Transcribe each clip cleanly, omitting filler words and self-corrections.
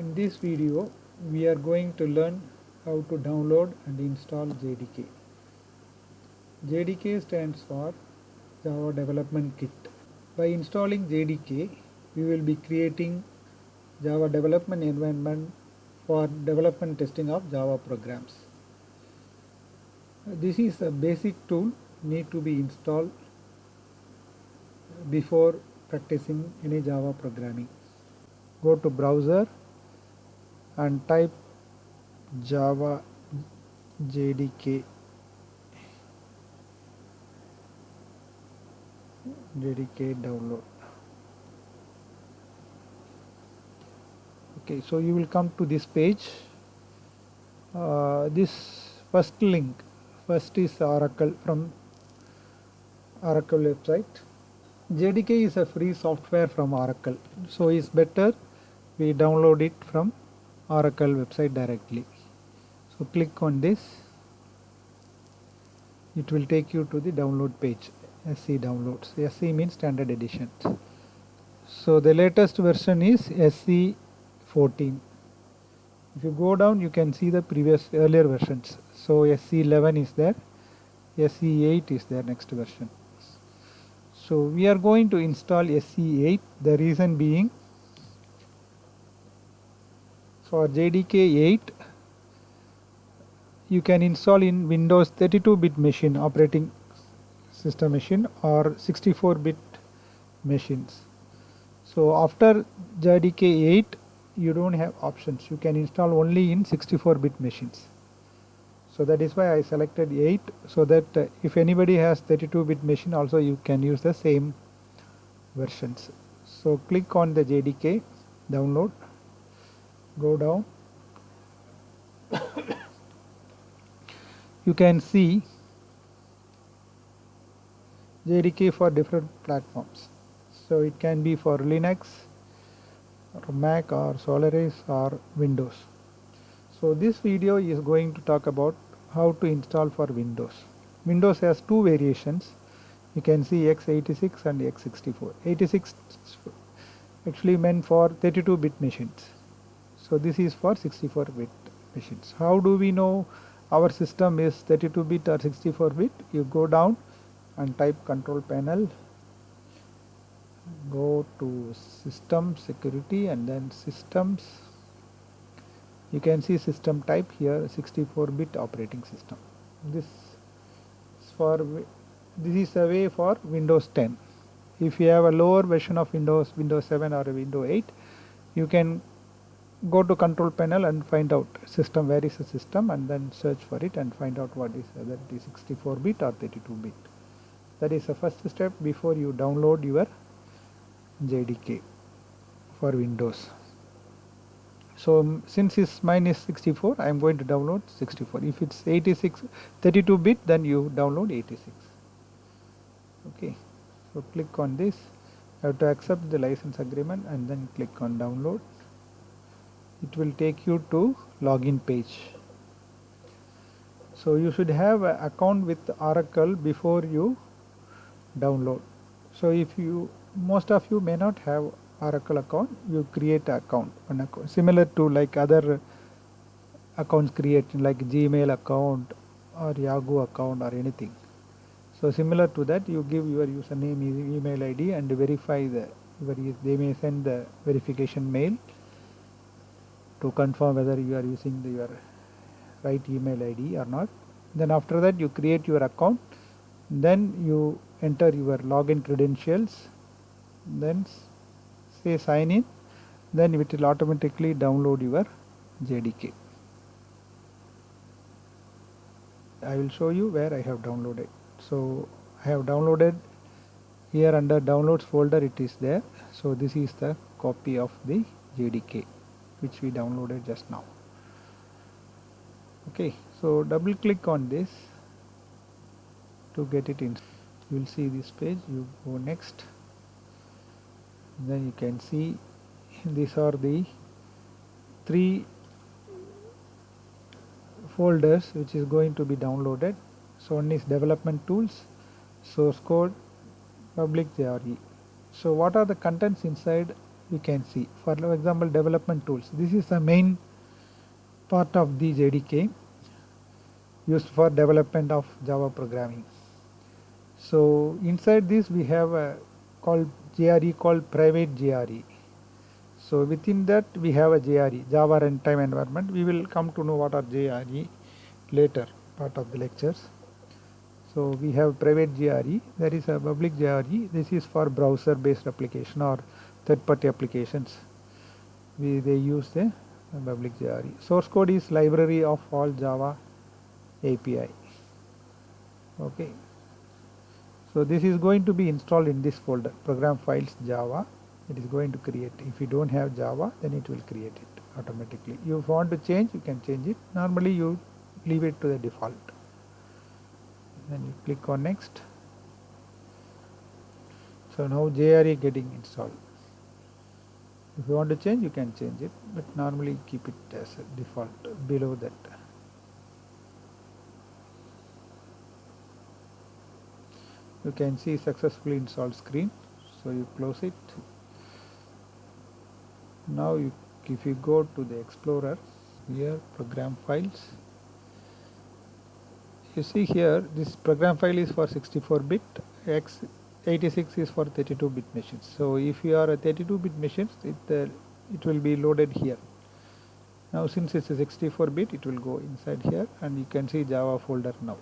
In this video, we are going to learn how to download and install JDK. JDK stands for Java Development Kit. By installing JDK, we will be creating Java development environment for development testing of Java programs. This is a basic tool need to be installed before practicing any Java programming. Go to browser and type Java JDK download. Okay, so you will come to this page. This first is Oracle, from Oracle website. JDK is a free software from Oracle, so it's better we download it from Oracle website directly. So click on this. It will take you to the download page. SE downloads. SE means standard edition. So the latest version is SE 14. If you go down, you can see the earlier versions. So SE 11 is there, SE 8 is there, next version. So we are going to install SE 8. The reason being, for JDK 8, you can install in Windows 32-bit machine, operating system machine, or 64-bit machines. So after JDK 8, you don't have options. You can install only in 64-bit machines. So that is why I selected 8, so that if anybody has 32-bit machine also, you can use the same versions. So click on the JDK download, go down. You can see JDK for different platforms. So it can be for Linux or Mac or Solaris or Windows. So this video is going to talk about how to install for Windows. Windows has two variations. You can see x86 and x64. 86 actually meant for 32-bit machines. So this is for 64-bit machines. How do we know our system is 32-bit or 64-bit? You go down and type control panel, go to system security and then systems. You can see system type here, 64-bit operating system. This is a way for Windows 10. If you have a lower version of Windows 7 or Windows 8, you can go to control panel and find out system, where is the system, and then search for it and find out what is, whether it is 64-bit or 32-bit. That is the first step before you download your JDK for Windows. So since mine is 64, I am going to download 64. If it's 32-bit, then you download 86. Okay, so click on this. You have to accept the license agreement and then click on download. It will take you to login page. So you should have an account with Oracle before you download. So if most of you may not have Oracle account, you create an account, similar to like other accounts create, like Gmail account or Yahoo account or anything. So similar to that, you give your username, email ID, and verify they may send the verification mail to confirm whether you are using your right email ID or not. Then after that, you create your account, then you enter your login credentials, then say sign in, then it will automatically download your JDK. I will show you where I have downloaded. So I have downloaded here under downloads folder, it is there. So this is the copy of the JDK which we downloaded just now. Okay, so double click on this to get it in. You will see this page. You go next. Then you can see these are the 3 folders which is going to be downloaded. So one is development tools, source code, public JRE. So what are the contents inside you can see. For example, development tools. This is the main part of the JDK used for development of Java programming. So inside this we have a called JRE called private JRE. So within that we have a JRE, Java Runtime Environment. We will come to know what are JRE later part of the lectures. So we have private JRE, there is a public JRE. This is for browser based application or third party applications. They use the public JRE. Source code is library of all Java API. Okay. So this is going to be installed in this folder, program files Java. It is going to create. If you don't have Java, then it will create it automatically. If you want to change, you can change it. Normally you leave it to the default. Then you click on next. So now JRE getting installed. If you want to change, you can change it, but normally keep it as a default below that. You can see successfully installed screen. So you close it. Now if you go to the Explorer, here program files, you see here this program file is for 64-bit, x86 is for 32-bit machines. So if you are a 32-bit machines, it will be loaded here. Now since it's a 64-bit, it will go inside here, and you can see Java folder now.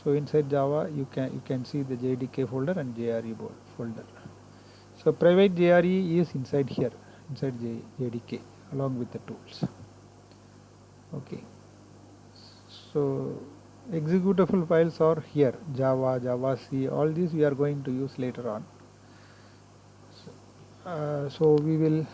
So inside Java you can see the JDK folder and JRE folder. So private JRE is inside here, inside JDK along with the tools. Okay. So executable files are here, Java, Java C, all these we are going to use later on. So we will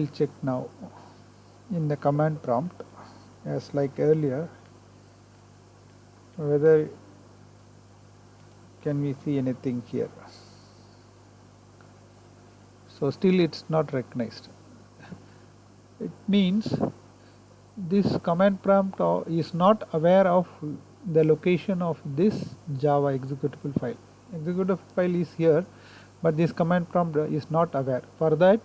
check now in the command prompt, as like earlier, whether can we see anything here. So still it's not recognized. It means this command prompt is not aware of the location of this Java executable file. Executable file is here, but this command prompt is not aware. For that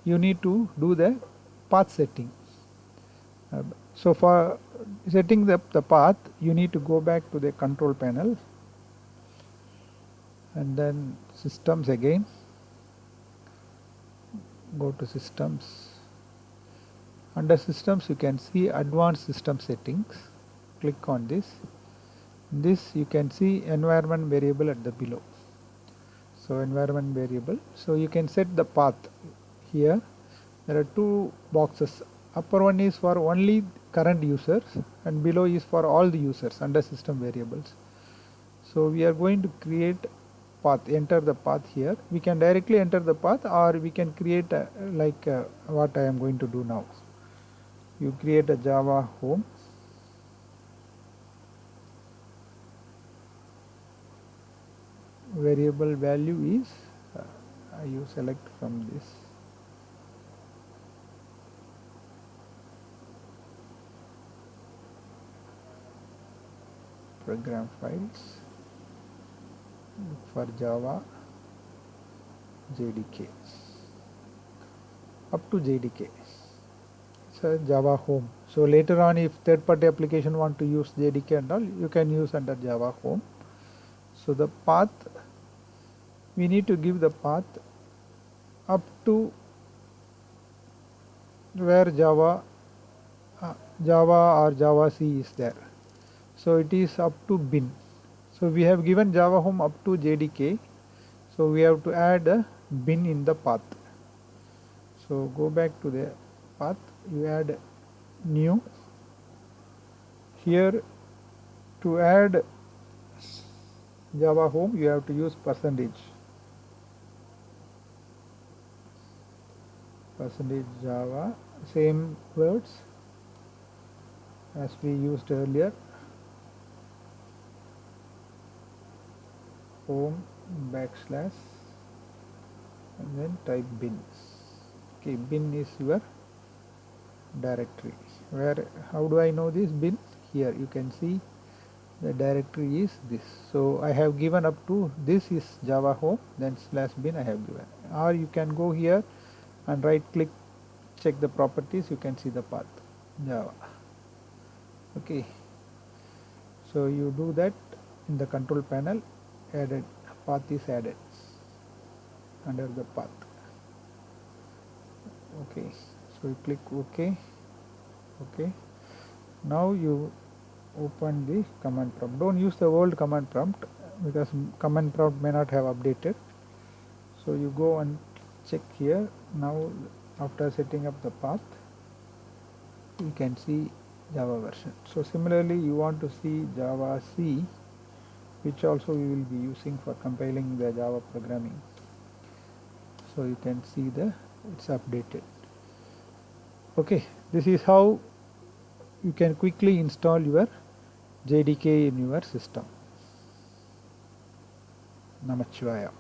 you need to do the path setting. So for setting the path, you need to go back to the control panel and then systems again. Go to systems. Under systems you can see advanced system settings. Click on this. This you can see environment variable at the below. So environment variable. So you can set the path here. There are two boxes. Upper one is for only current users and below is for all the users under system variables. So we are going to create path, enter the path here. We can directly enter the path, or we can create what I am going to do now. You create a Java home. Variable value is you select from this. Program files for Java JDK up to JDK. So Java home. So later on, if third party application want to use JDK and all, you can use under Java home. So the path, we need to give the path up to where Java or Java C is there. So it is up to bin. So we have given Java home up to JDK. So we have to add a bin in the path. So go back to the path. You add new. Here to add Java home, you have to use percentage. Percentage Java, same words as we used earlier. Home / and then type bin. Okay, bin is your directory. How do I know this bin? Here you can see the directory is this. So I have given up to this is Java home, then /bin I have given, or you can go here and right click, check the properties, you can see the path Java. Okay, so you do that in the control panel, added path is added under the path. Okay, so you click OK. Okay, now you open the command prompt. Don't use the old command prompt because command prompt may not have updated. So you go and check here. Now after setting up the path, you can see Java version. So similarly, you want to see Java C, which also we will be using for compiling the Java programming. So you can see it's updated. Okay, this is how you can quickly install your JDK in your system. Namachivaya.